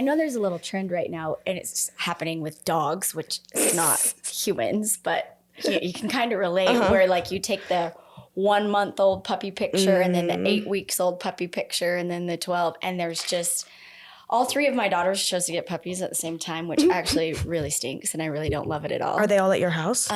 I know there's a little trend right now, and it's happening with dogs, which is not humans, but you can kind of relate where like you take the 1-month-old puppy picture and then the 8 weeks old puppy picture and then the 12. And there's just all 3 of my daughters chose to get puppies at the same time, which actually really stinks. And I really don't love it at all. Are they all at your house?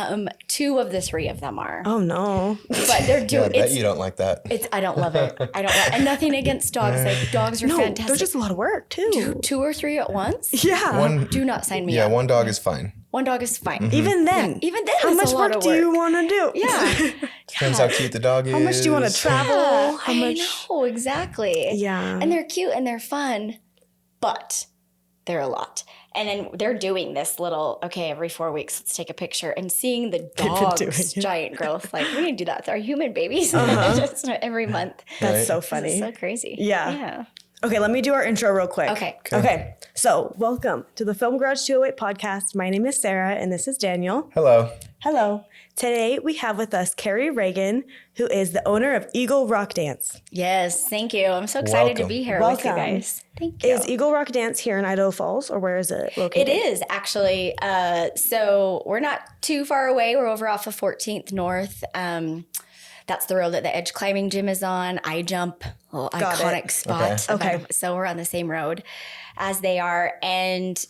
2 of the 3 of them are. Oh, no. But they're doing I bet you don't like that. I don't love it. And nothing against dogs. Like dogs are fantastic. They're just a lot of work too. 2 or 3 at once? Yeah. Do not sign me up. Yeah, one dog is fine. One dog is fine. Even then. Yeah, even then, how it's much a lot work of do you want to do? Yeah. Depends how cute the dog is. How much do you want to travel? How much? I know, exactly. Yeah. And they're cute and they're fun, but they're a lot. And then they're doing this little, okay, every 4 weeks, let's take a picture, and seeing the dog's giant growth. Like, we didn't do that with our human babies just every month. That's so funny. It's so crazy. Yeah. Okay, let me do our intro real quick. Okay. So, welcome to the Film Garage 208 podcast. My name is Sarah, and this is Daniel. Hello. Hello. Today, we have with us Carrie Ragan, who is the owner of Eagle Rock Dance. Yes, thank you. I'm so excited to be here with you guys. Thank you. Is Eagle Rock Dance here in Idaho Falls, or where is it located? It is, actually. So we're not too far away. We're over off of 14th North. That's the road that the edge climbing gym is on. I jump, iconic spot. Okay. So we're on the same road as they are. And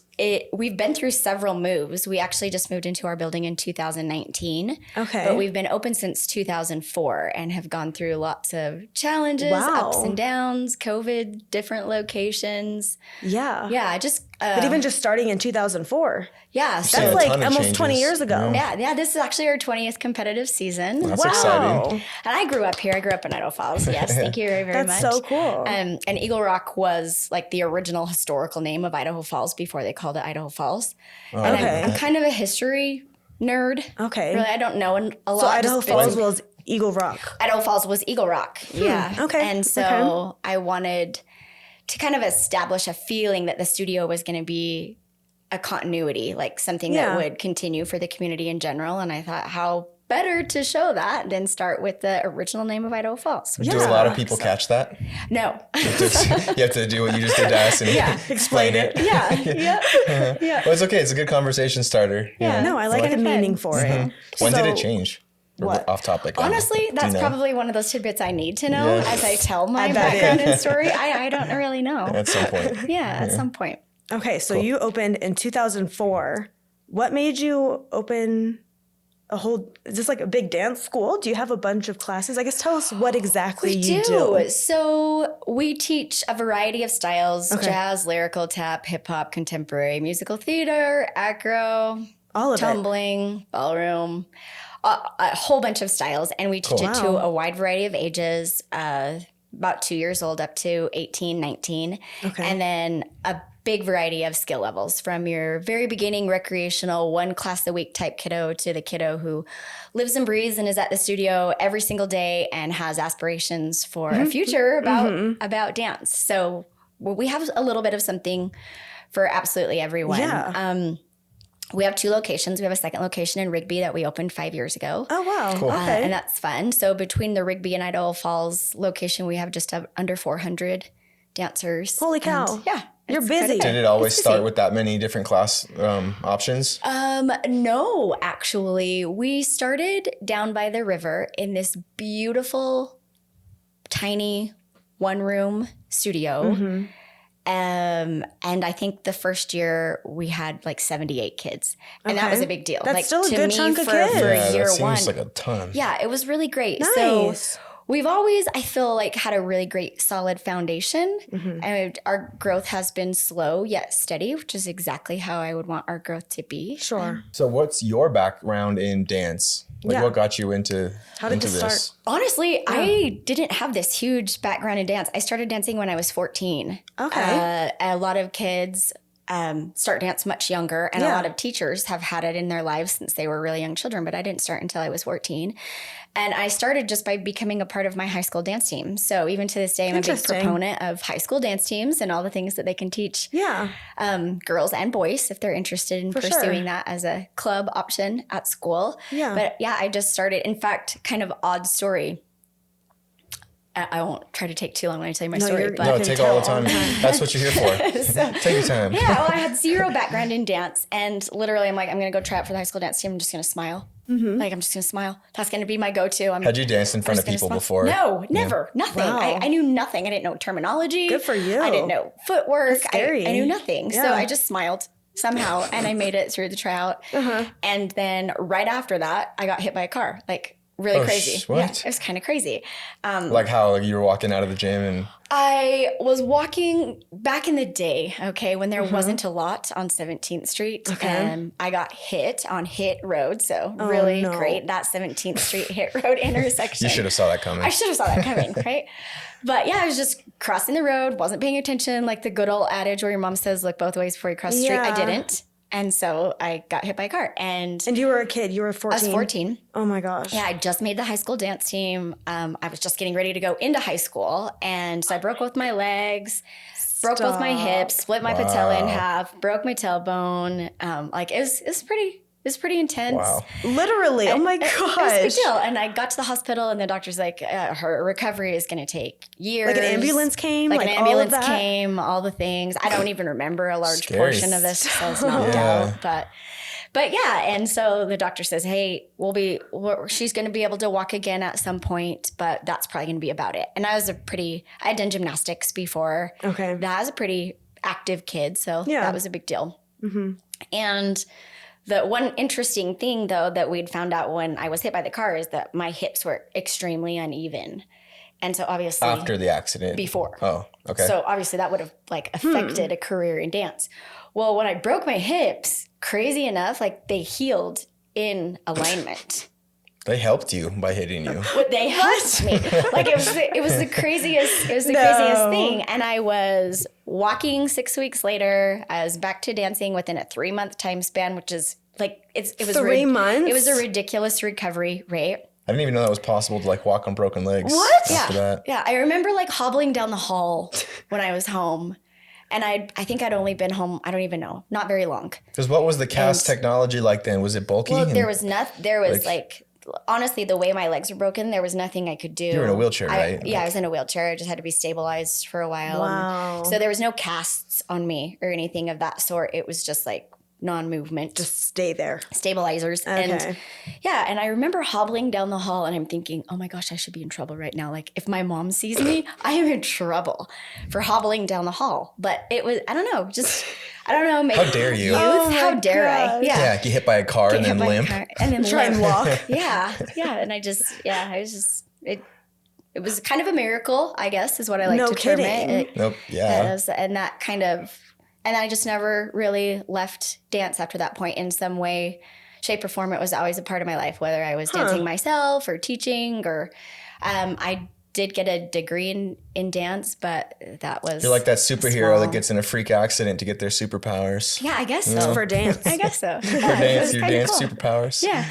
we've been through several moves. We actually just moved into our building in 2019. Okay. But we've been open since 2004 and have gone through lots of challenges, ups and downs, COVID, different locations. Yeah. Yeah, but even just starting in 2004. Yeah. That's like almost 20 years ago. Yeah. This is actually our 20th competitive season. That's exciting. And I grew up here. I grew up in Idaho Falls. Yes. Thank you very, very much. That's so cool. And Eagle Rock was like the original historical name of Idaho Falls before they called it Idaho Falls. And I'm kind of a history nerd. Okay. Really, I don't know a lot. So Idaho Falls was Eagle Rock. Idaho Falls was Eagle Rock. Yeah. Okay. And so I wanted to kind of establish a feeling that the studio was going to be a continuity, like something that would continue for the community in general. And I thought, how better to show that than start with the original name of Idaho Falls. Do a lot of people catch that? No. You have to do what you just did to us and explain it. Yeah. Well, it's okay. It's a good conversation starter. Yeah. No, I like the meaning for it. When did it change? What? Off topic. Honestly, that's probably one of those tidbits I need to know as I tell my bet background and story. I don't really know. At some point. Yeah, at some point. Okay, so you opened in 2004. What made you open is this like a big dance school? Do you have a bunch of classes? I guess tell us what exactly you do. So we teach a variety of styles, jazz, lyrical, tap, hip hop, contemporary, musical theater, acro, all of tumbling, ballroom, a whole bunch of styles. And we teach it to a wide variety of ages, about 2 years old up to 18, 19. Okay. And then a big variety of skill levels, from your very beginning recreational 1 class a week type kiddo to the kiddo who lives and breathes and is at the studio every single day and has aspirations for a future about dance. So we have a little bit of something for absolutely everyone. Yeah. We have 2 locations. We have a second location in Rigby that we opened 5 years ago. Oh, wow. Cool. Okay. And that's fun. So between the Rigby and Idaho Falls location, we have just under 400 dancers. Holy cow. And yeah. You're busy. Did it always start with that many different class options? No, actually. We started down by the river in this beautiful, tiny 1-room studio. And I think the first year we had like 78 kids. And that was a big deal. That's like, still a to good me, chunk of for kids. year that one. seems like a ton. Yeah, it was really great. Nice. So we've always, I feel like, had a really great solid foundation. And our growth has been slow yet steady, which is exactly how I would want our growth to be. Sure. So what's your background in dance? Like what got you into How did this? start? Honestly, I didn't have this huge background in dance. I started dancing when I was 14. Okay. A lot of kids start dance much younger, and a lot of teachers have had it in their lives since they were really young children, but I didn't start until I was 14. And I started just by becoming a part of my high school dance team. So even to this day, I'm a big proponent of high school dance teams and all the things that they can teach girls and boys if they're interested in pursuing that as a club option at school. Yeah. But yeah, I just started. In fact, kind of odd story. I won't try to take too long when I tell you my story. But No, take all the time. That's what you're here for. Take your time. yeah, well, I had zero background in dance. And literally, I'm like, I'm going to go try out for the high school dance team. I'm just going to smile. Like, I'm just going to smile. That's going to be my go-to. Had you danced in front of people before? No, never. Nothing. Wow. I knew nothing. I didn't know terminology. Good for you. I didn't know footwork. That's scary. I knew nothing. Yeah. So I just smiled somehow and I made it through the tryout. And then right after that, I got hit by a car. Like, really crazy. What? Yeah, it was kind of crazy. Like how you were walking out of the gym and... I was walking back in the day, okay, when there wasn't a lot on 17th Street. Okay. I got hit on Hit Road, so really great, that 17th Street Hit Road intersection. You should have saw that coming. I should have saw that coming, right? But yeah, I was just crossing the road, wasn't paying attention, like the good old adage where your mom says, look both ways before you cross the street. I didn't. And so I got hit by a car. And you were a kid. You were 14. I was 14. Oh my gosh. Yeah, I just made the high school dance team. I was just getting ready to go into high school. And so I broke both my legs, broke both my hips, split my patella in half, broke my tailbone. Like it was pretty intense. Wow. Literally. Oh my gosh. It was a big deal. And I got to the hospital and the doctor's like, her recovery is going to take years. Like an ambulance came? Like an ambulance all of that? came, all the things. I don't even remember a large Scary. portion of this because I was knocked out. But yeah, and so the doctor says, hey, she's going to be able to walk again at some point, but that's probably going to be about it. And I had done gymnastics before. Okay. That was a pretty active kid, so that was a big deal. And the one interesting thing, though, that we'd found out when I was hit by the car is that my hips were extremely uneven. And so obviously... After the accident? Before. Oh, okay. So obviously that would have like affected a career in dance. Well, when I broke my hips, crazy enough, like they healed in alignment. They helped you by hitting you. They helped me. Like it was the craziest craziest thing. And I was walking 6 weeks later. I was back to dancing within a 3-month time span, which is like it was 3 months. It was a ridiculous recovery rate. I didn't even know that was possible to like walk on broken legs. What? After that. Yeah. I remember like hobbling down the hall when I was home. And I think I'd only been home, I don't even know, not very long. Because what was the cast technology like then? Was it bulky? Well, there was nothing. There was like honestly, the way my legs were broken, there was nothing I could do. You were in a wheelchair, right? Yeah, I was in a wheelchair. I just had to be stabilized for a while. Wow. So there was no casts on me or anything of that sort. It was just like non-movement. Just stay there. Stabilizers. Okay. And yeah, and I remember hobbling down the hall and I'm thinking, oh my gosh, I should be in trouble right now. Like if my mom sees me, I am in trouble for hobbling down the hall. But it was, I don't know. Maybe How dare you? Oh How my dare I? gosh. Yeah. Yeah, get hit by a car and Get hit then by a limp. car and then Try and limp. walk. Yeah. And it was kind of a miracle, I guess, is what I like No to term kidding. it. Nope. Yeah. And I just never really left dance after that point in some way, shape, or form. It was always a part of my life, whether I was dancing myself or teaching or I did get a degree in dance, but that was You're like that superhero small. that gets in a freak accident to get their superpowers. Yeah, I guess so. For dance. I guess so. For Yeah, it dance, was your kinda dance cool. superpowers. Yeah.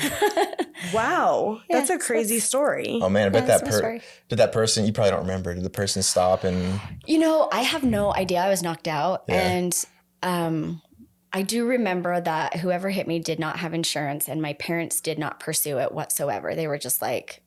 Wow. That's a so crazy story. Oh man, I bet Yeah, that's my story. did that person, you probably don't remember, did the person stop and You know, I have no idea. I was knocked out. Yeah. And I do remember that whoever hit me did not have insurance and my parents did not pursue it whatsoever. They were just like,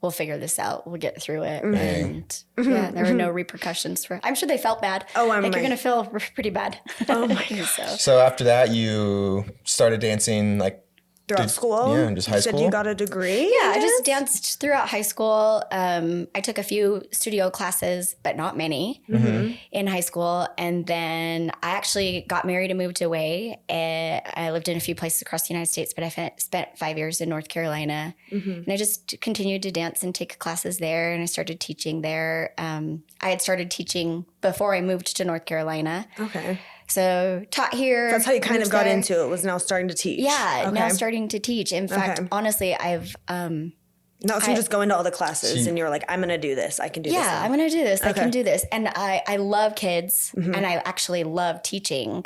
we'll figure this out. We'll get through it. And yeah, there were no repercussions for I'm sure they felt bad. Oh, like you're going to feel pretty bad. Oh my gosh. so after that you started dancing like Throughout school? Yeah, just high You said school? you got a degree? Yeah, I just danced throughout high school. I took a few studio classes, but not many in high school. And then I actually got married and moved away. I lived in a few places across the United States, but I spent 5 years in North Carolina. And I just continued to dance and take classes there. And I started teaching there. I had started teaching before I moved to North Carolina. Okay. So taught here. That's how you kind of moved got there. into it, was now starting to teach. Yeah, now Okay. starting to teach. In fact, Okay. honestly, I've Now so you just go into all the classes and you're like, I'm going to do this. I can do this. yeah, now. I'm going to do this. I Okay. can do this. And I love kids and I actually love teaching.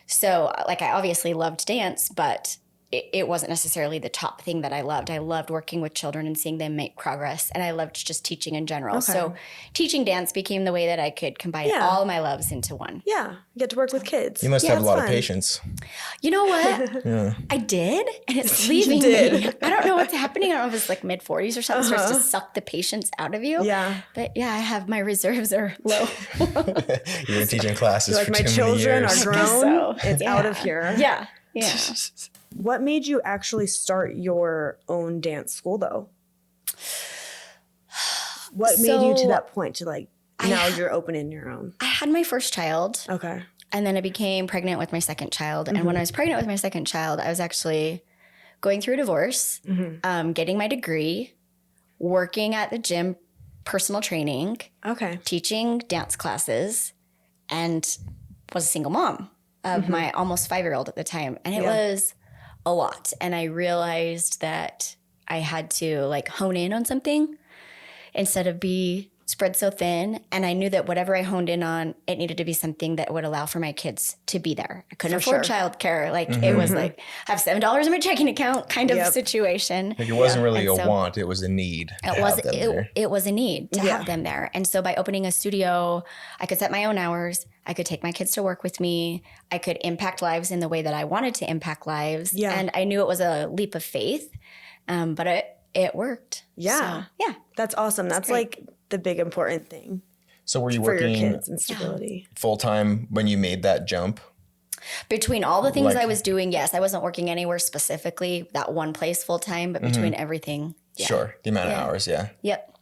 So like I obviously loved dance, but it wasn't necessarily the top thing that I loved. I loved working with children and seeing them make progress. And I loved just teaching in general. Okay. So teaching dance became the way that I could combine all my loves into one. Yeah. You get to work with kids. You must have a lot fun. of patience. You know what? I did. And it's leaving me. I don't know what's happening. I don't know if it's like mid 40s or something. Starts to suck the patience out of you. Yeah. But yeah, I have my reserves are low. You've been teaching classes You're for my too many children years. are grown. So, it's out of here. Yeah. Yeah. What made you actually start your own dance school though? What made you to that point to like, now you're opening your own? I had my first child. Okay. And then I became pregnant with my second child. And when I was pregnant with my second child, I was actually going through a divorce, getting my degree, working at the gym, personal training, teaching dance classes, and was a single mom of my almost 5-year-old at the time. And it was a lot. And I realized that I had to like hone in on something instead of be spread so thin. And I knew that whatever I honed in on, it needed to be something that would allow for my kids to be there. I couldn't afford childcare. Like it was like, I have $7 in my checking account kind of situation. Like it wasn't really a want, it was a need. It was a need to have them there. And so by opening a studio, I could set my own hours. I could take my kids to work with me. I could impact lives in the way that I wanted to impact lives. Yeah. And I knew it was a leap of faith, but it worked. Yeah. So, yeah. That's awesome. That's like the big important thing. So were you for working your kids and stability full time when you made that jump? Between all the things I was doing, yes. I wasn't working anywhere specifically, that one place full time, but between everything. Yeah. Sure. The amount of hours, yeah. Yep.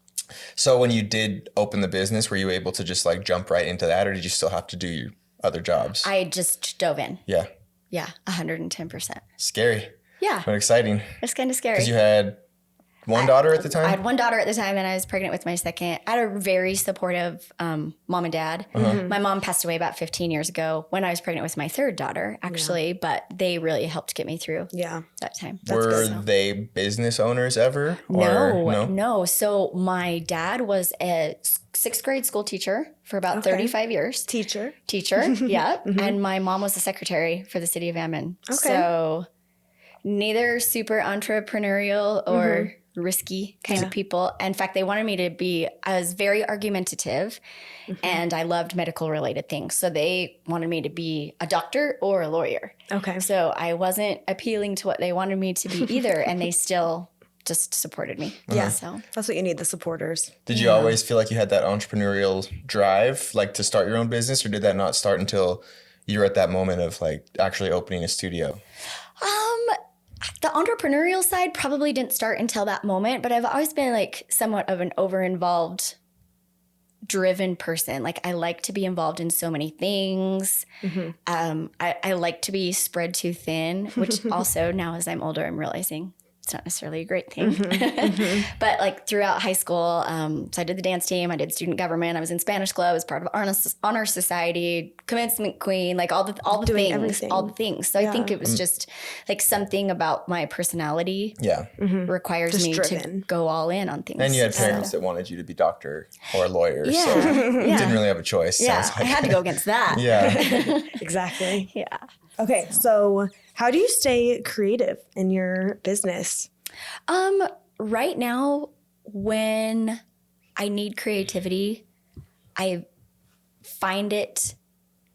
So when you did open the business, were you able to just like jump right into that, or did you still have to do your other jobs? I just dove in. Yeah. Yeah, 110%. Scary. Yeah. But exciting. It's kind of scary. Because you had one daughter at the time? I had one daughter at the time, and I was pregnant with my second. I had a very supportive mom and dad. My mom passed away about 15 years ago when I was pregnant with my third daughter, actually, but they really helped get me through that time. Were they business owners ever? No. So my dad was a 6th grade school teacher for about 35 years. Teacher, yeah. And my mom was the secretary for the city of Ammon. So neither super entrepreneurial or risky kind of people. In fact, they wanted me to be, I was very argumentative and I loved medical related things. So they wanted me to be a doctor or a lawyer. Okay. So I wasn't appealing to what they wanted me to be either. And they still just supported me. Yeah. So that's what you need, the supporters. Did you always feel like you had that entrepreneurial drive, like to start your own business, or did that not start until you were at that moment of like actually opening a studio? The entrepreneurial side probably didn't start until that moment, but I've always been like somewhat of an over-involved, driven person. Like I like to be involved in so many things. I like to be spread too thin, which also now as I'm older, I'm realizing it's not necessarily a great thing. But like throughout high school, so I did the dance team, I did student government, I was in Spanish club, I was part of honor society, commencement queen, like all the things. So I think it was just like something about my personality requires just me driven. to go all in on things. And you had parents that wanted you to be doctor or a lawyer, so you didn't really have a choice. Yeah, sounds like. I had to go against that. Exactly. Yeah. Okay, so how do you stay creative in your business? Right now, when I need creativity, I find it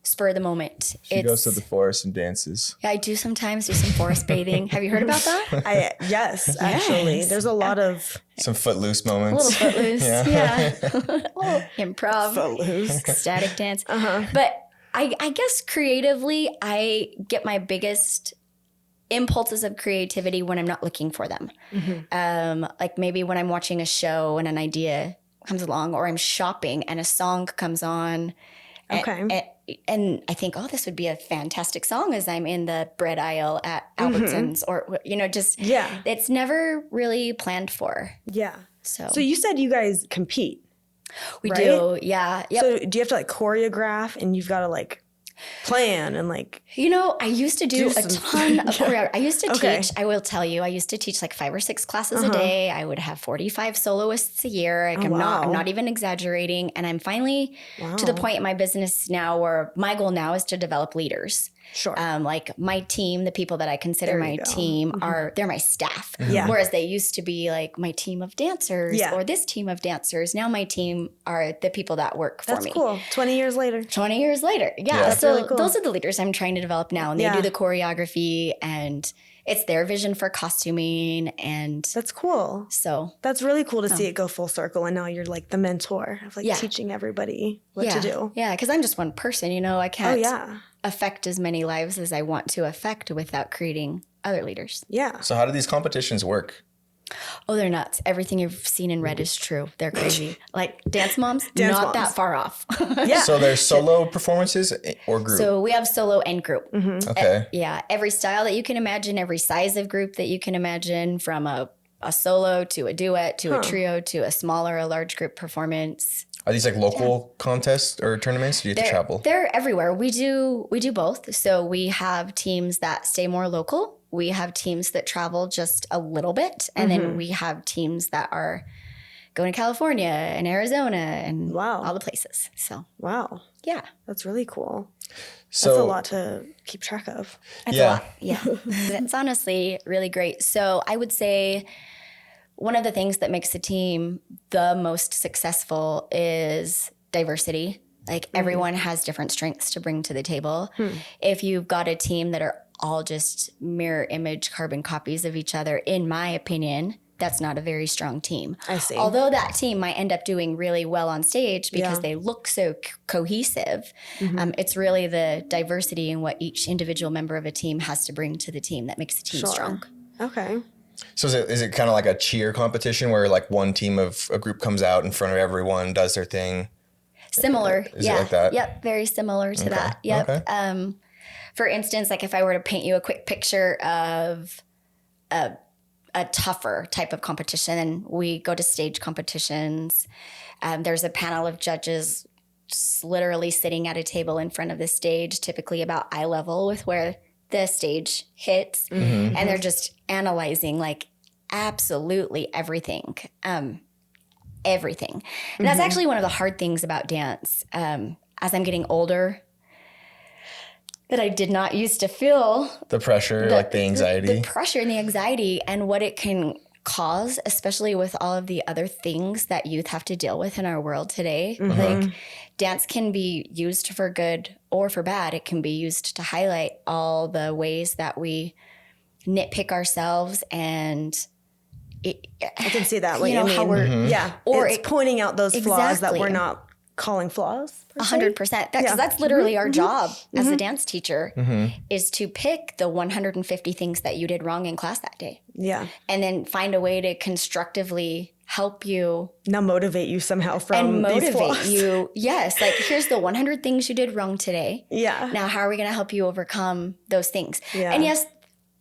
spur of the moment. She goes to the forest and dances. Yeah, I do sometimes do some forest bathing. Have you heard about that? Yes, actually. There's a lot of... Some footloose moments. A little footloose, yeah. A little improv. Footloose. Ecstatic dance. But I guess creatively, I get my biggest impulses of creativity when I'm not looking for them. Like maybe when I'm watching a show and an idea comes along, or I'm shopping and a song comes on. And I think, oh, this would be a fantastic song as I'm in the bread aisle at Albertsons or, it's never really planned for. Yeah. So you said you guys compete. We right? do. Yeah. Yep. So do you have to like choreograph and you've got to like plan and like... I used to do a ton of choreography. I used to teach, I will tell you, I used to teach like 5 or 6 classes a day. I would have 45 soloists a year. Like I'm not even exaggerating. And I'm finally to the point in my business now where my goal now is to develop leaders. Sure. Like my team, the people that I consider There my you go. team they're my staff. Yeah. Whereas they used to be like my team of dancers or this team of dancers. Now my team are the people that work for me. That's cool. 20 years later. 20 years later. Yeah. That's So really cool. those are the leaders I'm trying to develop now. And they do the choreography, and it's their vision for costuming. And That's cool. so That's really cool to see it go full circle. And now you're like the mentor of like teaching everybody what to do. Yeah. Because I'm just one person, you know, I can't affect as many lives as I want to affect without creating other leaders. Yeah. So how do these competitions work? Oh, they're nuts. Everything you've seen and read is true. They're crazy. Like Dance Moms, Dance not Moms. that far off. Yeah. So there's solo performances or group? So we have solo and group. Okay. Yeah. Every style that you can imagine, every size of group that you can imagine, from a solo to a duet to a trio to a smaller, a large group performance. Are these like local contests or tournaments? Or do you have to travel? They're everywhere. We do both. So we have teams that stay more local. We have teams that travel just a little bit. And then we have teams that are going to California and Arizona and all the places. So, yeah. That's really cool. So, That's a lot to keep track of. It's a lot. Yeah. It's honestly really great. So I would say one of the things that makes the team the most successful is diversity. Like everyone has different strengths to bring to the table. If you've got a team that are all just mirror image carbon copies of each other, in my opinion, that's not a very strong team. I see. Although that team might end up doing really well on stage because they look so cohesive, it's really the diversity in what each individual member of a team has to bring to the team that makes the team strong. Okay. So is it kind of like a cheer competition where like one team of a group comes out in front of everyone, does their thing? Similar. Is it like that? Yep. Very similar to that. Yep. Okay. For instance, like if I were to paint you a quick picture of a tougher type of competition, and we go to stage competitions, there's a panel of judges just literally sitting at a table in front of the stage, typically about eye level with where the stage hits. And they're just analyzing like absolutely everything. Everything. And that's actually one of the hard things about dance. As I'm getting older, that I did not used to feel. The pressure, like the anxiety. The pressure and the anxiety and what it can cause, especially with all of the other things that youth have to deal with in our world today. Like dance can be used for good or for bad. It can be used to highlight all the ways that we nitpick ourselves, and I can see that. What you know, mean. how we're Or it's pointing out those flaws that Exactly. we're not calling flaws. 100%. Because that's literally our job as a dance teacher, is to pick the 150 things that you did wrong in class that day. Yeah. And then find a way to constructively help you Now motivate you somehow from and these motivate flaws. you. Yes. Like, here's the 100 things you did wrong today. Yeah. Now, how are we going to help you overcome those things? Yeah. And yes,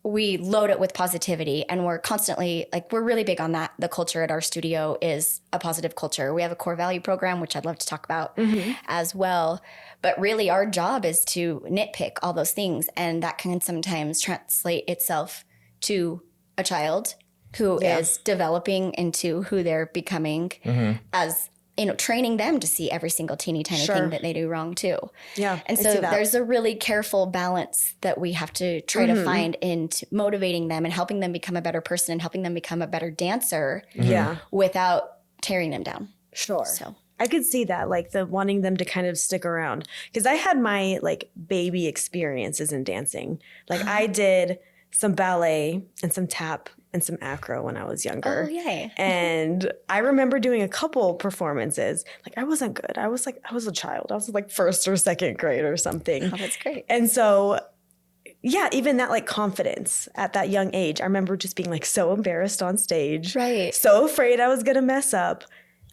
we load it with positivity, and we're constantly like, we're really big on that. The culture at our studio is a positive culture. We have a core value program, which I'd love to talk about as well. But really our job is to nitpick all those things. And that can sometimes translate itself to a child who is developing into who they're becoming as, you know, training them to see every single teeny tiny thing that they do wrong too. Yeah. And I so see that. there's a really careful balance that we have to try to find in motivating them and helping them become a better person and helping them become a better dancer without tearing them down. Sure. So I could see that, like the wanting them to kind of stick around. Because I had my like baby experiences in dancing. Like I did some ballet and some tap and some acro when I was younger. Oh, yay. And I remember doing a couple performances. Like I wasn't good. I was a child. I was like first or second grade or something. Oh, that's great. And so, yeah, even that like confidence at that young age, I remember just being like so embarrassed on stage. Right. So afraid I was going to mess up.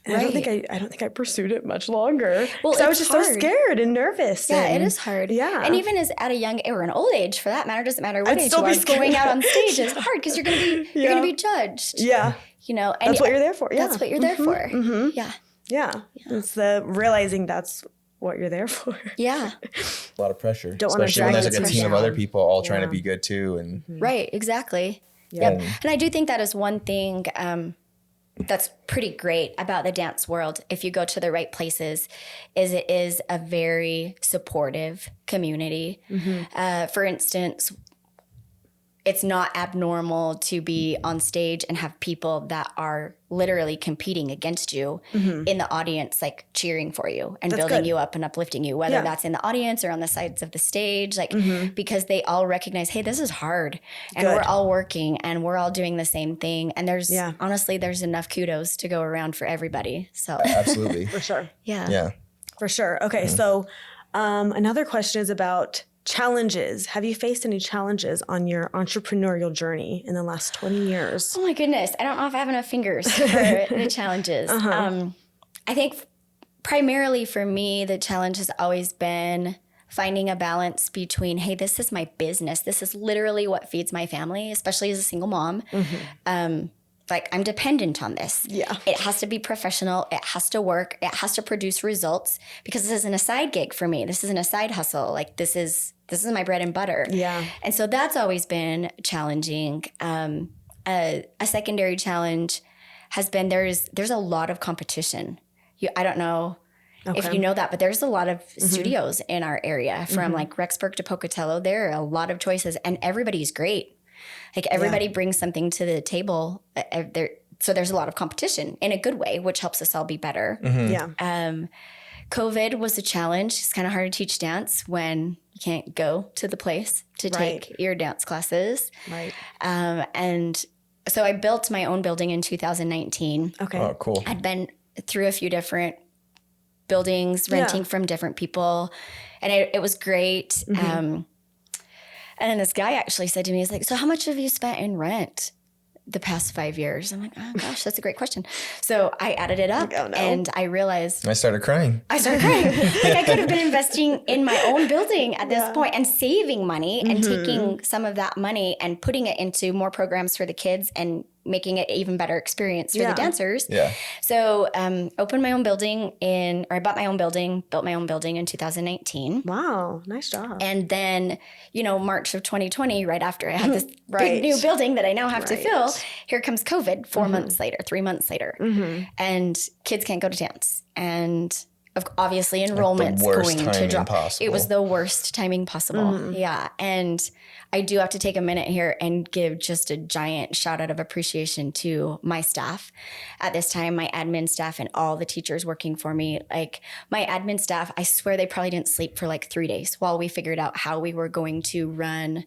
And Right. I don't think I pursued it much longer. Well, 'Cause I was it's just so hard. scared and nervous. Yeah, and, it is hard. Yeah. And even as at a young or an old age for that matter, doesn't matter what I'd age still you be are, scared. going out on stage is hard because you're gonna be judged. Yeah. You know, and That's what you're there for. Yeah. That's what you're there for. Yeah. Yeah. It's the realizing that's what you're there for. Yeah. A lot of pressure. Don't wanna Especially when drag there's like a the team of pressure other down. people all trying to Yeah. be good too. And Right. Exactly. Yeah. Yep. And I do think that is one thing that's pretty great about the dance world, if you go to the right places, is it is a very supportive community. For instance, it's not abnormal to be on stage and have people that are literally competing against you in the audience, like cheering for you and building you up and uplifting you, whether that's in the audience or on the sides of the stage, like because they all recognize, hey, this is hard and we're all working and we're all doing the same thing. And there's honestly, there's enough kudos to go around for everybody. So Absolutely. For sure. Yeah. For sure. Okay. So another question is about challenges. Have you faced any challenges on your entrepreneurial journey in the last 20 years? Oh my goodness. I don't know if I have enough fingers for the challenges. I think primarily for me, the challenge has always been finding a balance between, hey, this is my business. This is literally what feeds my family, especially as a single mom. Like I'm dependent on this. Yeah. It has to be professional. It has to work. It has to produce results because this isn't a side gig for me. This isn't a side hustle. Like this is my bread and butter. Yeah. And so that's always been challenging. A secondary challenge has been there's a lot of competition. I don't know if you know that, but there's a lot of studios in our area from like Rexburg to Pocatello. There are a lot of choices and everybody's great. Like everybody brings something to the table. So there's a lot of competition in a good way, which helps us all be better. Yeah. COVID was a challenge. It's kind of hard to teach dance when you can't go to the place to take your dance classes. Right. And so I built my own building in 2019. Okay. Oh, cool. I'd been through a few different buildings, renting from different people, and it was great. And then this guy actually said to me, he's like, so how much have you spent in rent the past 5 years? I'm like, oh gosh, that's a great question. So I added it up and I realized. I started crying. Like I could have been investing in my own building at this point and saving money and taking some of that money and putting it into more programs for the kids and making it an even better experience for the dancers. Yeah. So opened my own building I bought my own building, built my own building in 2019. Wow. Nice job. And then, March of 2020, right after I had this big new building that I now have to fill, here comes COVID 3 months later. And kids can't go to dance. And obviously enrollment's going to drop. Possible. It was the worst timing possible. Yeah. And I do have to take a minute here and give just a giant shout out of appreciation to my staff at this time, my admin staff and all the teachers working for me. Like my admin staff, I swear they probably didn't sleep for like 3 days while we figured out how we were going to run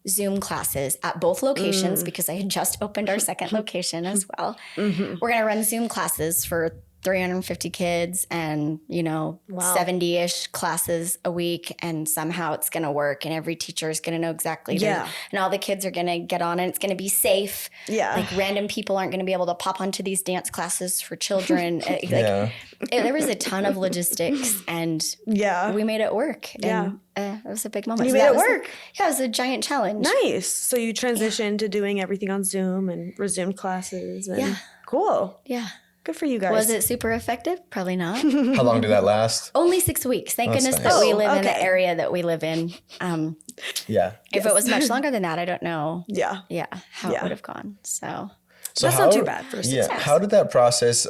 Zoom classes at both locations because I had just opened our second location as well. We're going to run Zoom classes for 350 kids and, 70-ish classes a week. And somehow it's going to work and every teacher is going to know exactly. And all the kids are going to get on and it's going to be safe. Yeah. Like random people aren't going to be able to pop onto these dance classes for children. There was a ton of logistics and we made it work. And it was a big moment. You made it work. It was a giant challenge. Nice. So you transitioned to doing everything on Zoom and resumed classes. And cool. Yeah. Good for you guys. Was it super effective? Probably not. How long did that last? Only 6 weeks. Thank goodness nice. that we live in the area that we live in. If it was much longer than that, I don't know. How it would have gone. So that's not too bad for 6 weeks. How did that process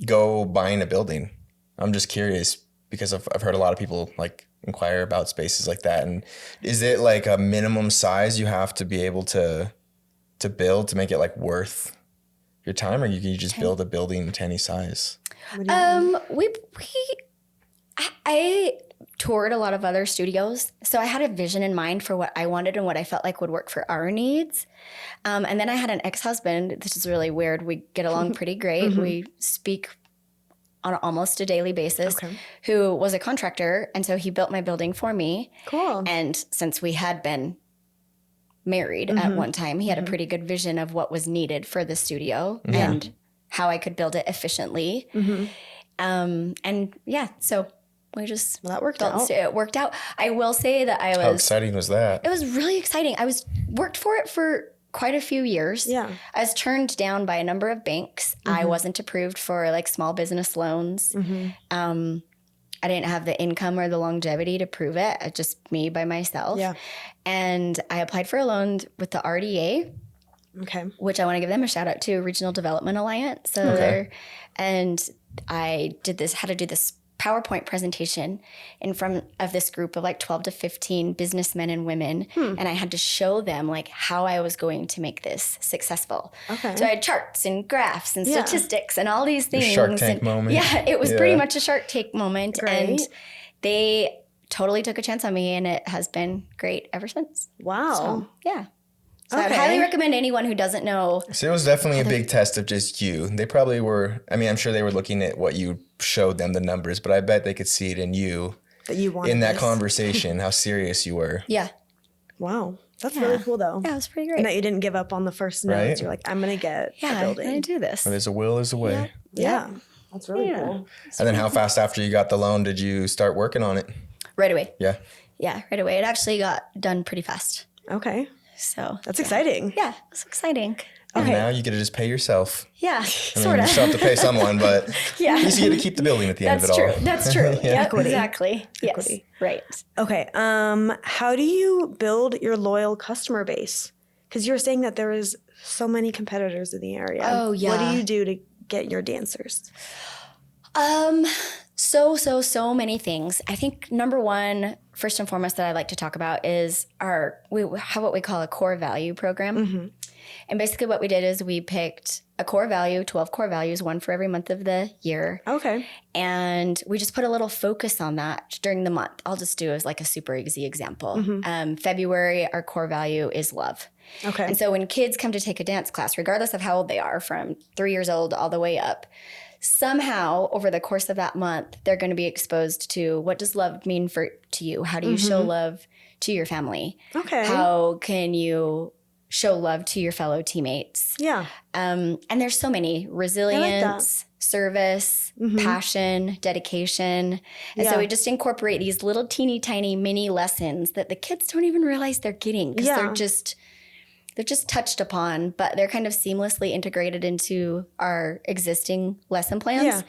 go buying a building? I'm just curious because I've heard a lot of people like inquire about spaces like that. And is it like a minimum size you have to be able to build to make it like worth your time, or you can just build a building to any size? I toured a lot of other studios, so I had a vision in mind for what I wanted and what I felt like would work for our needs. And then I had an ex-husband. This is really weird. We get along pretty great. We speak on almost a daily basis, who was a contractor, and so he built my building for me. Cool. And since we had been married at one time, he had a pretty good vision of what was needed for the studio and how I could build it efficiently. So we just that worked out. It worked out. I will say that How exciting was that? It was really exciting. I worked for it for quite a few years. Yeah. I was turned down by a number of banks. I wasn't approved for like small business loans. I didn't have the income or the longevity to prove it. Just me by myself. Yeah. And I applied for a loan with the RDA. Okay. which I want to give them a shout out to, Regional Development Alliance. So and I had to do this PowerPoint presentation in front of this group of like 12 to 15 businessmen and women. And I had to show them like how I was going to make this successful. Okay. So I had charts and graphs and statistics and all these things. Shark Tank moment. Yeah, it was pretty much a Shark Tank moment. Great. And they totally took a chance on me, and it has been great ever since. Wow. So, yeah. So I would highly recommend anyone who doesn't know. So it was definitely a big test of just you. They probably were, I mean, I'm sure they were looking at what you showed them, the numbers, but I bet they could see it in you. That you wanted in that this. conversation, how serious you were. Yeah. Wow. That's really cool, though. Yeah, it was pretty great. And that you didn't give up on the first notes. Right. You're like, I'm going to get a I'm building. going to do this. Where there's a will, there's a way. Yeah. That's really cool. And then how fast after you got the loan did you start working on it? Right away. Yeah. Yeah, right away. It actually got done pretty fast. Okay. So That's exciting. yeah, it's exciting. And Okay. now you get to just pay yourself. Yeah, I mean, sort you of. still have to pay someone, but Yeah. at least you get to keep the building at the end of That's it all. true. That's true. Yeah, Equity. exactly. Yes. Equity. Right. Okay. How do you build your loyal customer base? Because you were saying that there is so many competitors in the area. Oh, yeah. What do you do to get your dancers? So many things. I think number one, first and foremost, that I like to talk about is we have what we call a core value program. And basically what we did is we picked a core value, 12 core values, one for every month of the year. Okay. And we just put a little focus on that during the month. I'll just do as like a super easy example. February, our core value is love. Okay. And so when kids come to take a dance class, regardless of how old they are, from 3 years old all the way up, somehow over the course of that month, they're going to be exposed to what does love mean to you? How do you show love to your family? Okay. How can you show love to your fellow teammates? Yeah. And there's so many: resilience, service, passion, dedication. And so we just incorporate these little teeny tiny mini lessons that the kids don't even realize they're getting, because they're just touched upon, but they're kind of seamlessly integrated into our existing lesson plans. Yeah.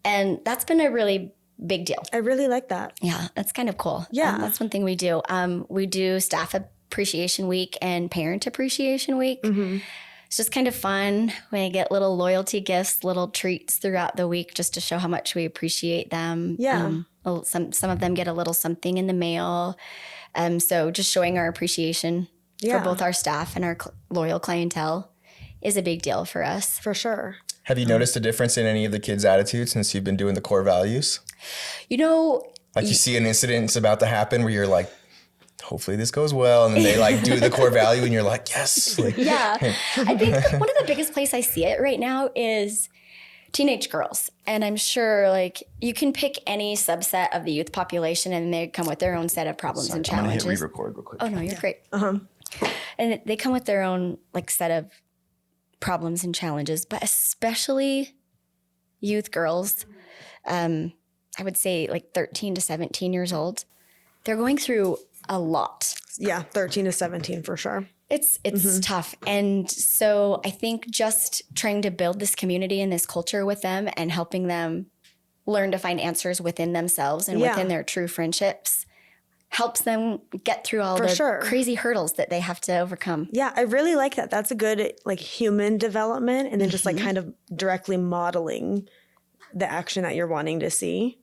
And that's been a really big deal. I really like that. Yeah, that's kind of cool. Yeah. That's one thing we do. We do Staff Appreciation Week and Parent Appreciation Week. It's just kind of fun. We get little loyalty gifts, little treats throughout the week just to show how much we appreciate them. Yeah. Some of them get a little something in the mail. So just showing our appreciation for both our staff and our loyal clientele is a big deal for us. For sure. Have you noticed a difference in any of the kids' attitudes since you've been doing the core values? You know, Like you see an incident's about to happen where you're like, hopefully this goes well. And then they like do the core value and you're like, yes. Like, yeah. I think one of the biggest places I see it right now is teenage girls. And I'm sure like you can pick any subset of the youth population and they come with their own set of problems and I'm gonna challenges. hit re-record real quick. Oh no, you're great. And they come with their own like set of problems and challenges, but especially youth girls, I would say like 13 to 17 years old, they're going through a lot. Yeah. 13 to 17 for sure. It's tough. And so I think just trying to build this community and this culture with them and helping them learn to find answers within themselves and within their true friendships helps them get through all the crazy hurdles that they have to overcome. Yeah, I really like that. That's a good like human development, and then just like kind of directly modeling the action that you're wanting to see.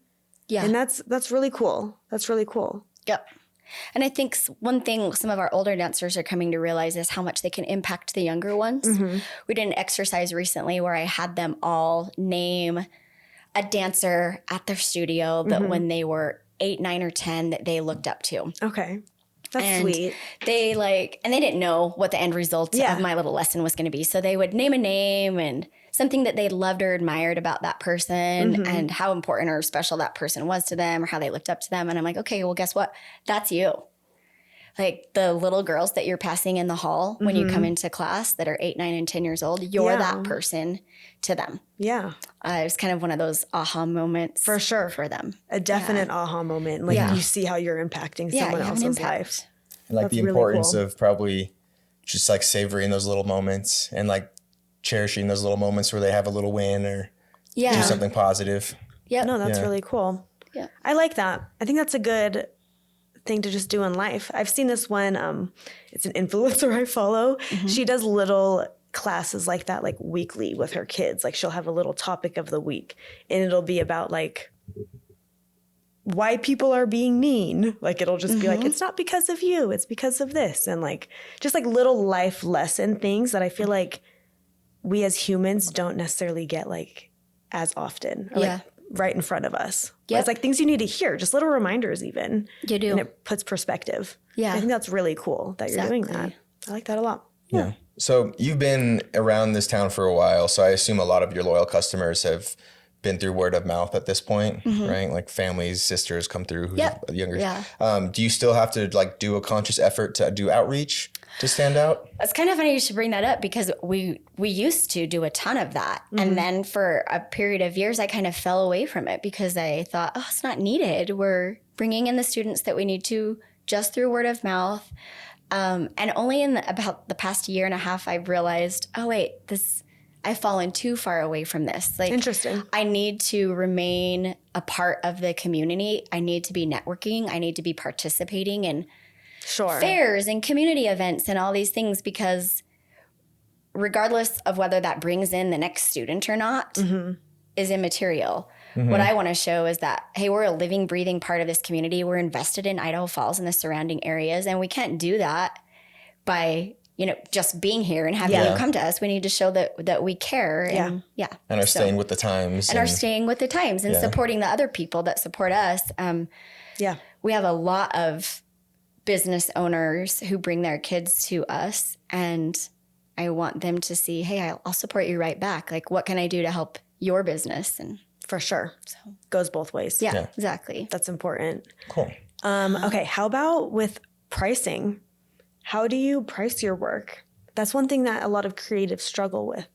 Yeah. And that's really cool. That's really cool. Yep. And I think one thing some of our older dancers are coming to realize is how much they can impact the younger ones. We did an exercise recently where I had them all name a dancer at their studio that when they were 8, 9, or 10 that they looked up to. Okay. That's And sweet. they and they didn't know what the end result of my little lesson was going to be. So they would name a name and something that they loved or admired about that person and how important or special that person was to them or how they looked up to them. And I'm like, okay, well, guess what? That's you. Like the little girls that you're passing in the hall when you come into class that are 8, 9, and 10 years old, you're that person to them. Yeah. It was kind of one of those aha moments. For sure. For them. A definite aha moment. Like you see how you're impacting someone you have an else's impact. life. And like That's the really importance cool. of probably just like savoring those little moments and like cherishing those little moments where they have a little win or do something positive. Yep. No, that's Yeah. really cool. Yeah. I like that. I think that's a good thing to just do in life. I've seen this one. It's an influencer I follow. She does little classes like that, like weekly with her kids. Like she'll have a little topic of the week, and it'll be about like why people are being mean. Like it'll just be like, it's not because of you, it's because of this. And like just like little life lesson things that I feel like we as humans don't necessarily get like as often or like right in front of us. It's like things you need to hear, just little reminders even. You do. And it puts perspective. Yeah. I think that's really cool that you're doing that. I like that a lot. Yeah. So you've been around this town for a while, so I assume a lot of your loyal customers have been through word of mouth at this point, right? Like families, sisters come through who's younger. Yeah. Do you still have to like do a conscious effort to do outreach to stand out? It's kind of funny you should bring that up because we used to do a ton of that. And then for a period of years, I kind of fell away from it because I thought, oh, it's not needed. We're bringing in the students that we need to just through word of mouth. And only in about the past year and a half, I've realized, oh, wait, I've fallen too far away from this. Like, interesting. I need to remain a part of the community. I need to be networking. I need to be participating in fairs and community events and all these things because regardless of whether that brings in the next student or not is immaterial. What I want to show is that, hey, we're a living, breathing part of this community. We're invested in Idaho Falls and the surrounding areas, and we can't do that by just being here and having you come to us. We need to show that we care. And are staying with the times. And are staying with the times and supporting the other people that support us. We have a lot of business owners who bring their kids to us, and I want them to see, hey, I'll support you right back. Like, what can I do to help your business? And for sure. So goes both ways. Yeah, exactly. That's important. Cool. Okay. How about with pricing? How do you price your work? That's one thing that a lot of creatives struggle with.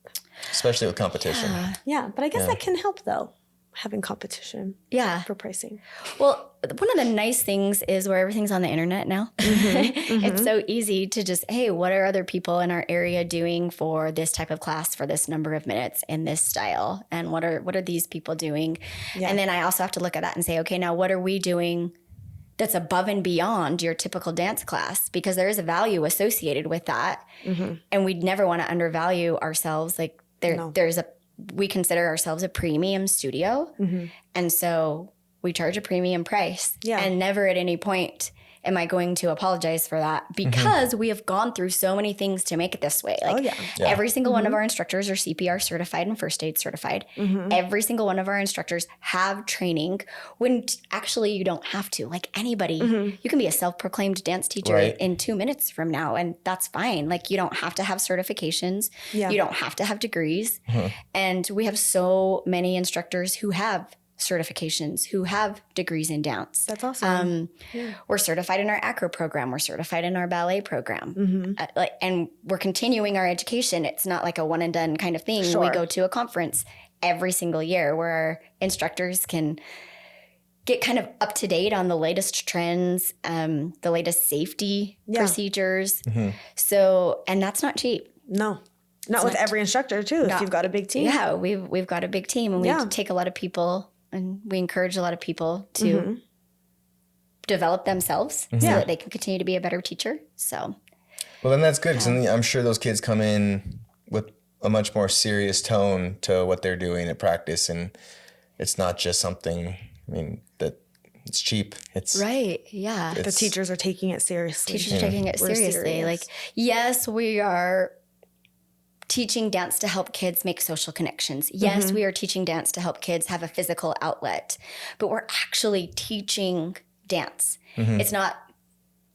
Especially with competition. Yeah. But I guess that can help though, having competition for pricing. Well, one of the nice things is where everything's on the internet now. It's so easy to just, hey, what are other people in our area doing for this type of class for this number of minutes in this style? And what are these people doing? Yeah. And then I also have to look at that and say, okay, now what are we doing that's above and beyond your typical dance class? Because there is a value associated with that. And we'd never want to undervalue ourselves. Like we consider ourselves a premium studio. And so we charge a premium price. And never at any point am I going to apologize for that because we have gone through so many things to make it this way. Like every single one of our instructors are CPR certified and first aid certified. Every single one of our instructors have training when actually you don't have to. Like anybody, you can be a self-proclaimed dance teacher in 2 minutes from now, and that's fine. Like you don't have to have certifications. You don't have to have degrees. And we have so many instructors who have certifications, who have degrees in dance. That's awesome. We're certified in our acro program. We're certified in our ballet program. And we're continuing our education. It's not like a one and done kind of thing. We go to a conference every single year where our instructors can get kind of up to date on the latest trends, the latest safety procedures. So, and that's not cheap. No. Not with every instructor too, if you've got a big team. Yeah, we've got a big team, and we take a lot of people, and we encourage a lot of people to develop themselves so that they can continue to be a better teacher. So, well, then that's good, because I'm sure those kids come in with a much more serious tone to what they're doing at practice, and it's not just something, that it's cheap. It's right. Yeah. The teachers are taking it seriously. Teachers are taking it seriously. Like, yes, we are teaching dance to help kids make social connections. Yes, we are teaching dance to help kids have a physical outlet, but we're actually teaching dance. It's not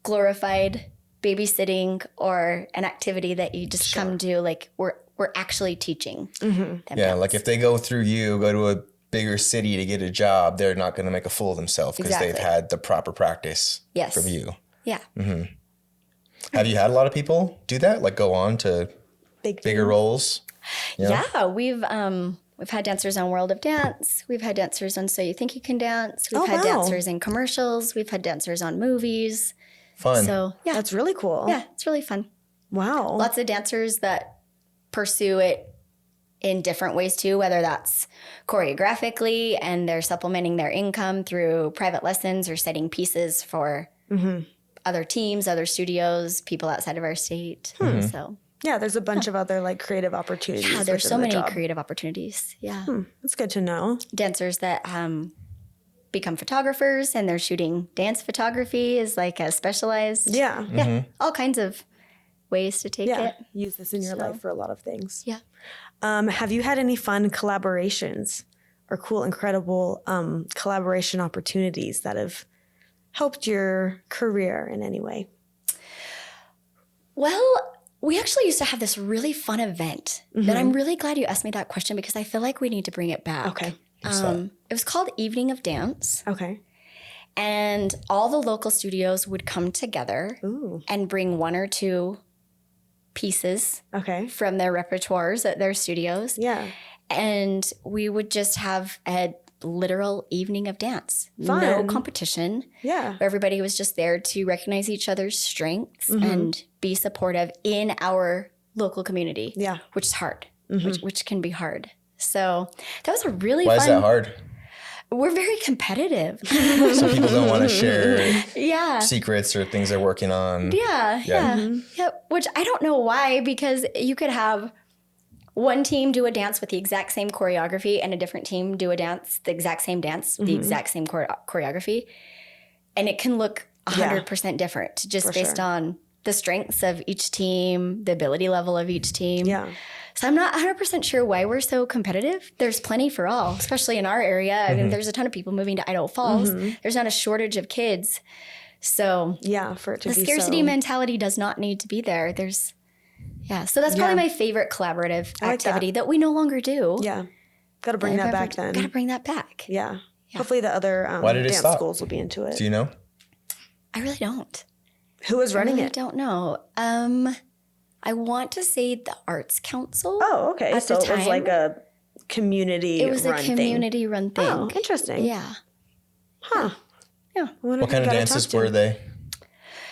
glorified babysitting or an activity that you just come do. Like we're actually teaching them dance. Like if they go through you, go to a bigger city to get a job, they're not going to make a fool of themselves because they've had the proper practice from you. Yeah. Have you had a lot of people do that? Like go on to bigger roles? Yeah, we've had dancers on World of Dance. We've had dancers on So You Think You Can Dance. We've had dancers in commercials. We've had dancers on movies. Fun. So yeah, that's really cool. Yeah, it's really fun. Wow. Lots of dancers that pursue it in different ways too, whether that's choreographically and they're supplementing their income through private lessons or setting pieces for other teams, other studios, people outside of our state. So Yeah, there's a bunch of other like creative opportunities. yeah, there's within so the many job. creative opportunities. Yeah. That's good to know. Dancers that become photographers and they're shooting dance photography is like a specialized. Yeah. Yeah. All kinds of ways to take Yeah. it. Use this in your So- life for a lot of things. Yeah. Have you had any fun collaborations or cool, incredible collaboration opportunities that have helped your career in any way? Well, we actually used to have this really fun event that I'm really glad you asked me that question because I feel like we need to bring it back. Okay. It was called Evening of Dance, Okay. and all the local studios would come together Ooh. and bring one or two pieces Okay. from their repertoires at their studios. Yeah. And we would just have a literal evening of dance. No Fun. competition. Yeah. Everybody was just there to recognize each other's strengths and be supportive in our local community. Yeah. Which is hard, which can be hard. So that was a really Why fun. is that hard? We're very competitive. So people don't want to share Yeah. secrets or things they're working on. Yeah. Yeah. Which I don't know why, because you could have one team do a dance with the exact same choreography and a different team do a dance, the exact same dance, the exact same choreography. And it can look 100% different just For based sure. on the strengths of each team, the ability level of each team. Yeah. So I'm not 100% sure why we're so competitive. There's plenty for all, especially in our area. I mean, there's a ton of people moving to Idaho Falls. There's not a shortage of kids. So Yeah. For it to the be scarcity so. mentality does not need to be there. So that's probably my favorite collaborative I like activity that we no longer do. Yeah. Got to bring that back then. Got to bring that back. Yeah. Hopefully the other Why did it dance stop? schools will be into it. Do you know? I really don't. Who was running I it? don't know. I want to say the Arts Council. Oh, okay. At So the it was time, like a community it was a run thing. community run thing. Oh, interesting. Yeah. Huh. Yeah. I wonder What who kind of gotta dances talk to. were they?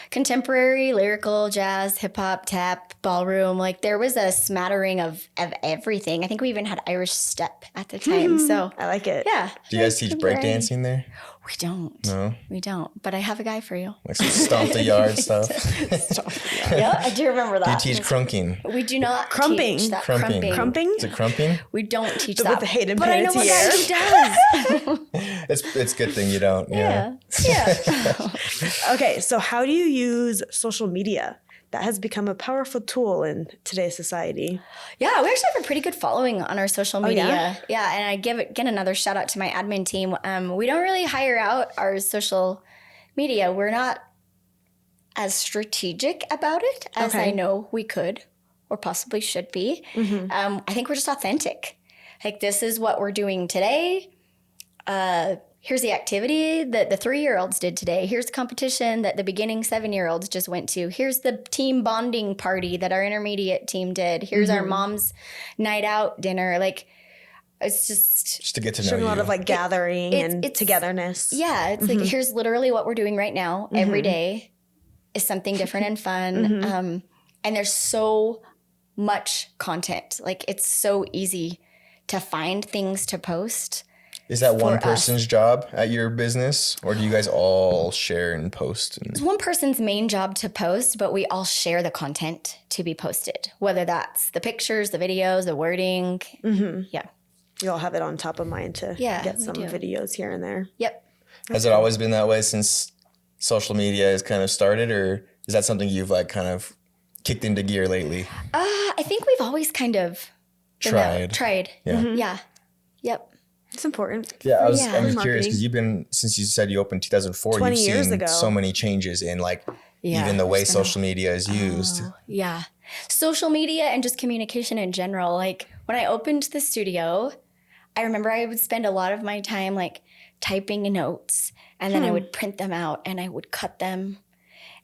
Contemporary, lyrical, jazz, hip hop, tap, ballroom. Like there was a smattering of everything. I think we even had Irish step at the time. So I like it. yeah. Do you guys teach breakdancing there? We don't. No? We don't. But I have a guy for you. Like some stomp the yard stuff? Yeah, I do remember Do you that. teach crunking? We do not Crumping. teach that Crumping. Crumping? Is it crumping? We don't teach With that. the Hayden but I know a guy Panettiere. who does. It's a good thing you don't. Yeah. Yeah. Okay, so how do you use social media? That has become a powerful tool in today's society. Yeah, we actually have a pretty good following on our social media. yeah? Yeah, and I give again another shout out to my admin team. We don't really hire out our social media. We're not as strategic about it as Okay. I know we could or possibly should be. I think we're just authentic. Like this is what we're doing today. Here's the activity that the 3-year-olds did today. Here's the competition that the beginning 7-year-olds just went to. Here's the team bonding party that our intermediate team did. Here's our mom's night out dinner. Like, it's just Just to get to know Showing you. a lot of like gathering and it's- togetherness. yeah, it's like here's literally what we're doing right now. Every day is something different and fun. And there's so much content. Like it's so easy to find things to post. Is that one for us. person's job at your business, or do you guys all share and post? It's one person's main job to post, but we all share the content to be posted, whether that's the pictures, the videos, the wording. Yeah. You all have it on top of mind to Yeah, get we some do. videos here and there. Yep. Has it always been that way since social media has kind of started, or is that something you've like kind of kicked into gear lately? I think we've always kind of been that- tried. Yeah. Yeah. Yep. It's important. Yeah, I'm Yeah. just curious Marketing. because you've been, since you said you opened 2004, 20 you've years seen ago. so many changes in like Yeah, even the way it's been a- social media is used. Yeah. Social media and just communication in general. Like when I opened the studio, I remember I would spend a lot of my time like typing notes and then I would print them out and I would cut them.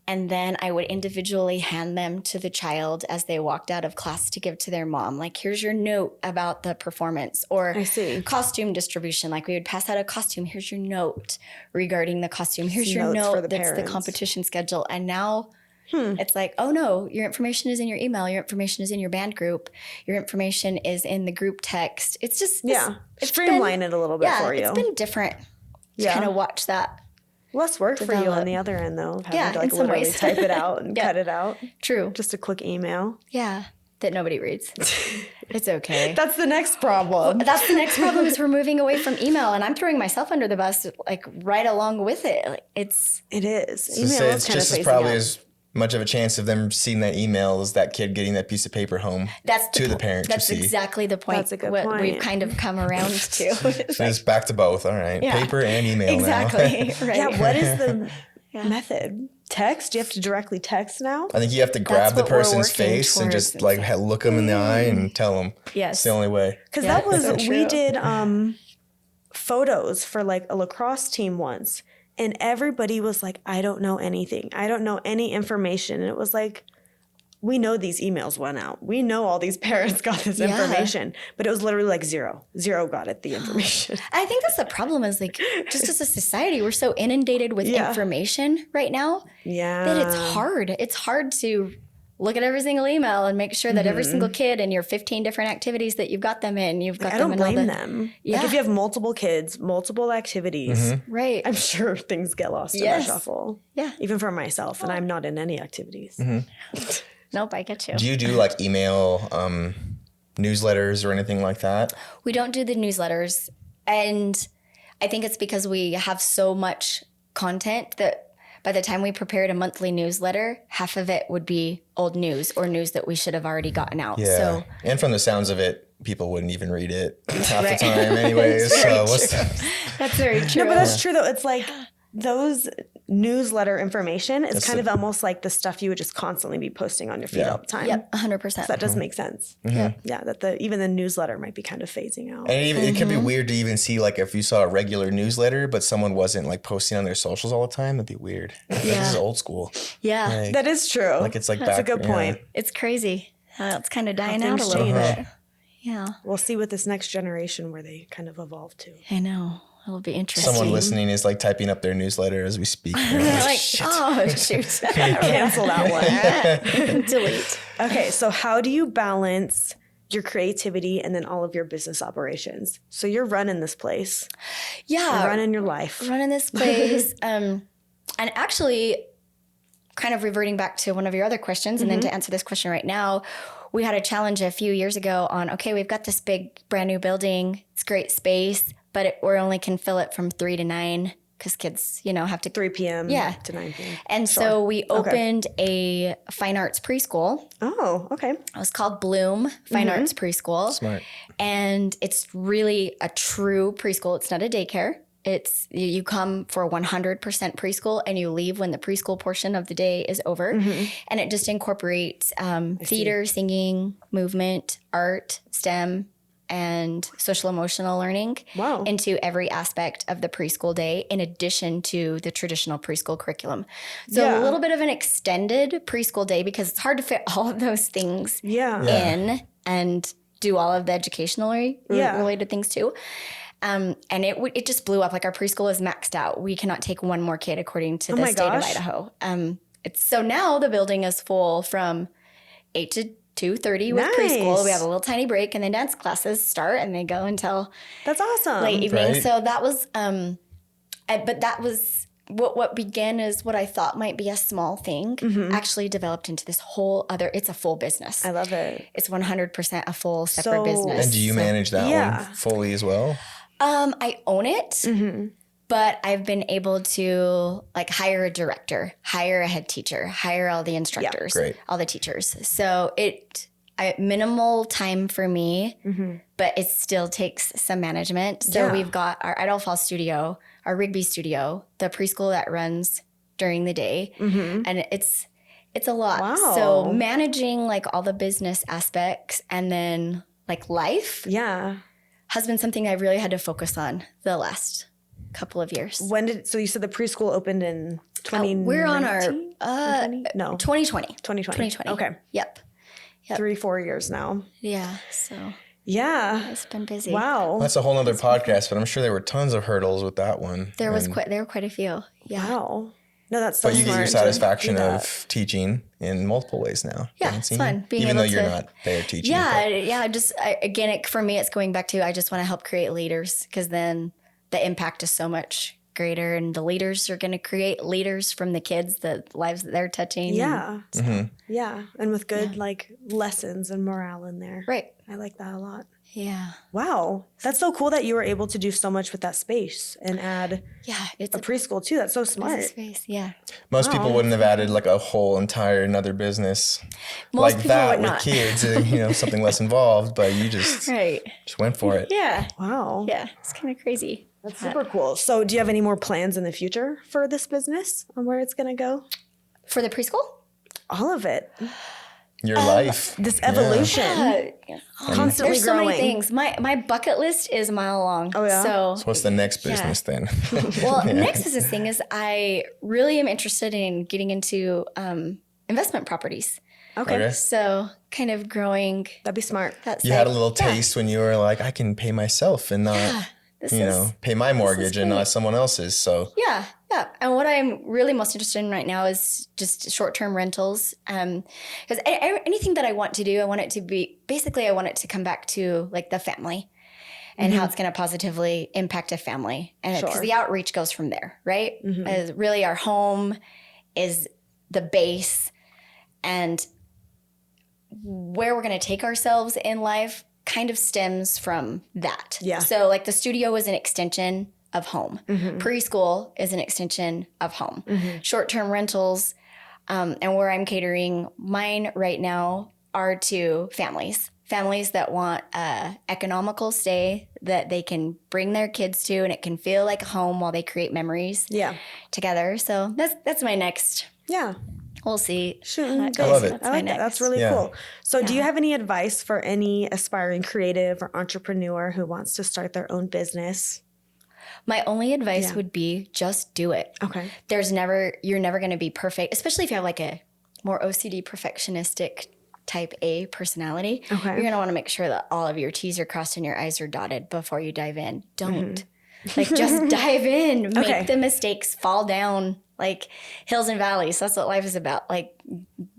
And then I would individually hand them to the child as they walked out of class to give to their mom. Like, here's your note about the performance, or I see. costume distribution. Like, we would pass out a costume. Here's your note regarding the costume. Here's your Notes for note the that's the parents. competition schedule. And now it's like, oh no, your information is in your email. Your information is in your band group. Your information is in the group text. It's just, Yeah. it's Streamline it a little bit for you. It's been different to Yeah. kind of watch that Less work for you develop. on the other end, though. Having Yeah, to in some literally ways. type it out and cut it out. True. Just a quick email. Yeah. That nobody reads. It's okay. That's the next problem. That's the next problem is we're moving away from email, and I'm throwing myself under the bus like right along with it. Like, It is. So it's just as probably as much of a chance of them seeing that email as that kid getting that piece of paper home to the parent That's to see. exactly the point. That's a good what point. we've kind of come around to. So it's back to both. All right. Yeah. Paper and email Exactly. now. Right. Yeah, what is the method? Text? Do you have to directly text now? I think you have to grab the what we're person's working face and towards. just like look them in the eye and tell them. Yes. It's the only way. Because Yeah, that was, so we true. did photos for like a lacrosse team once. And everybody was like, I don't know anything. I don't know any information. And it was like, we know these emails went out. We know all these parents got this Yeah. information. But it was literally like zero. Zero got it, the information. I think that's the problem is like just as a society, we're so inundated with information right now Yeah. that it's hard. It's hard to look at every single email and make sure that every single kid in your 15 different activities that you've got them in, you've got I them don't in all blame the, them. Yeah. Like if you have multiple kids, multiple activities, Right. I'm sure things get lost in Yes. the shuffle. Yeah. Even for myself, and I'm not in any activities. Nope, I get you. Do you do like email newsletters or anything like that? We don't do the newsletters. And I think it's because we have so much content that by the time we prepared a monthly newsletter, half of it would be old news or news that we should have already gotten out. Yeah. So And from the sounds of it, people wouldn't even read it half Right. the time anyways. So what's that's very true. No, but that's true though. It's like those newsletter information is kind of almost like the stuff you would just constantly be posting on your feed all the time. Yep, 100%. That does make sense. Yeah. Yeah, that even the newsletter might be kind of phasing out. And it could be weird to even see like if you saw a regular newsletter, but someone wasn't like posting on their socials all the time. That'd be weird. Like, this is old school. Yeah. Like, That is true. Like it's like That's back, a good point. It's crazy how it's kind of dying out a things little change. bit. Yeah. We'll see with this next generation where they kind of evolve to. I know. It'll be interesting. Someone listening is like typing up their newsletter as we speak. like, oh, shoot. Cancel that one. Delete. Okay, so how do you balance your creativity and then all of your business operations? So you're running this place. Yeah. You're running your life. Running this place. And actually, kind of reverting back to one of your other questions, and then to answer this question right now, we had a challenge a few years ago on, okay, we've got this big brand new building. It's great space, but we only can fill it from 3 to 9 because kids, have to 3 p.m. Yeah. to 9 p.m. And so we opened a fine arts preschool. Oh, okay. It was called Bloom Fine Arts Preschool. Smart. And it's really a true preschool. It's not a daycare. It's you come for 100% preschool and you leave when the preschool portion of the day is over. And it just incorporates theater, singing, movement, art, STEM, and social emotional learning Wow. into every aspect of the preschool day in addition to the traditional preschool curriculum. So a little bit of an extended preschool day because it's hard to fit all of those things in and do all of the educationally related things too. And it just blew up. Like our preschool is maxed out. We cannot take one more kid according to the state of Idaho. So now the building is full from 8 to 2:30 with preschool. We have a little tiny break and then dance classes start and they go until That's awesome. late evening. Right. So that was, but that was what began as what I thought might be a small thing actually developed into this whole other, it's a full business. I love it. It's 100% a full separate So- business. And do you manage that Yeah. one fully as well? I own it, but I've been able to like hire a director, hire a head teacher, hire all the instructors, Great. all the teachers. So minimal time for me, but it still takes some management. So we've got our Idaho Falls studio, our Rigby studio, the preschool that runs during the day, and it's a lot. Wow. So managing like all the business aspects and then like life Yeah. has been something I've really had to focus on the last couple of years. So you said the preschool opened in 2019? We're on our 2020. 2020. 2020. Okay. Yep. 3-4 years now. Yeah. So Yeah. it's been busy. Wow. That's a whole nother podcast, but I'm sure there were tons of hurdles with that one. There were Mm. quite a few. Yeah. Wow. No, that's so But you get smart your to satisfaction do that. of teaching in multiple ways now. Yeah, dancing, it's fun being even able though you're to- not there teaching. Yeah. but- Yeah. For me, it's going back to I just want to help create leaders because then the impact is so much greater, and the leaders are going to create leaders from the kids, the lives that they're touching. Yeah. And Yeah. And with good like lessons and morale in there. right. I like that a lot. Yeah. Wow. That's so cool that you were able to do so much with that space and add Yeah. It's a preschool too. That's so it's smart. a space. Yeah. Most people wouldn't have added like a whole entire another business Most like people that would with not. kids, something less involved, but you just Right. went for it. Yeah. Wow. Yeah. It's kind of crazy. That's super cool. So do you have any more plans in the future for this business on where it's going to go? For the preschool? All of it. Your life. This evolution. Yeah. Constantly There's so growing. many things. My bucket list is a mile long. Oh, yeah? So What's the next business then? well, next business thing is I really am interested in getting into investment properties. Okay. So kind of growing That'd be smart. that You had a side. little taste when you were like, I can pay myself and not, This is pay my mortgage and great. not someone else's. So yeah. And what I'm really most interested in right now is just short-term rentals. Because anything that I want to do, I want it to be basically I want it to come back to like the family and how it's going to positively impact a family. And because Sure. the outreach goes from there, right? As really our home is the base, and where we're going to take ourselves in life kind of stems from that. Yeah. So like the studio is an extension of home. Preschool is an extension of home. Short-term rentals, and where I'm catering mine right now are to families that want a economical stay that they can bring their kids to, and it can feel like a home while they create memories Yeah. together. So that's my next. Yeah. We'll see. Shooting how that I love goes. it. I like that. That's really Yeah. cool. So do you have any advice for any aspiring creative or entrepreneur who wants to start their own business? My only advice Yeah. would be just do it. Okay. You're never going to be perfect, especially if you have like a more OCD perfectionistic type A personality. Okay. You're going to want to make sure that all of your T's are crossed and your I's are dotted before you dive in. Don't. Like just dive in, make Okay. the mistakes, fall down like hills and valleys. That's what life is about. Like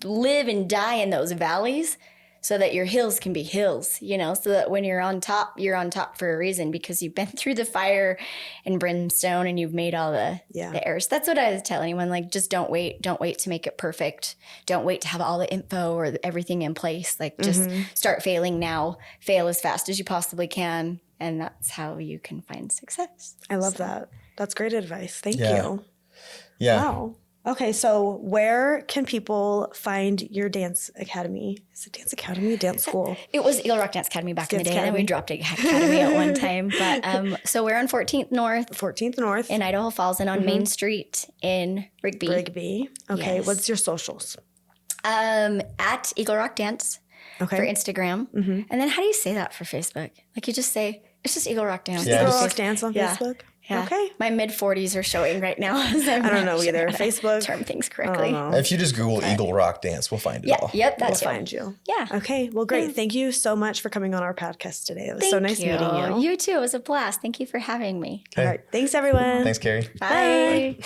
live and die in those valleys so that your hills can be hills, so that when you're on top for a reason because you've been through the fire and brimstone and you've made all the errors. That's what I would tell anyone. Like, just don't wait. Don't wait to make it perfect. Don't wait to have all the info or everything in place. Like, just start failing now. Fail as fast as you possibly can. And that's how you can find success. I love that. That's great advice. Thank Yeah. you. yeah. Wow. Okay, so where can people find your dance academy? Is it dance academy, dance school? It was Eagle Rock Dance Academy back in the Dance day, and then we Academy. dropped Academy at one time. But so we're on 14th North 14th North, in Idaho Falls and on Main Street in Rigby. Rigby. Okay, Yes. what's your socials? At Eagle Rock Dance Okay. for Instagram. And then how do you say that for Facebook? Like you just say, it's just Eagle Rock Dance. Yeah, Eagle just- Rock Dance on Yeah. Facebook? Yeah. Okay. My mid-40s are showing right now. So I don't know either. Facebook? Term things I correctly. don't know. If you just Google Eagle Rock Dance, we'll find it Yeah. all. Yep. We'll That's find you. Yeah. Okay, well, great. Thank you so much for coming on our podcast today. It was so nice meeting you. You too. It was a blast. Thank you for having me. All right. Thanks, everyone. Thanks, Carrie. Bye.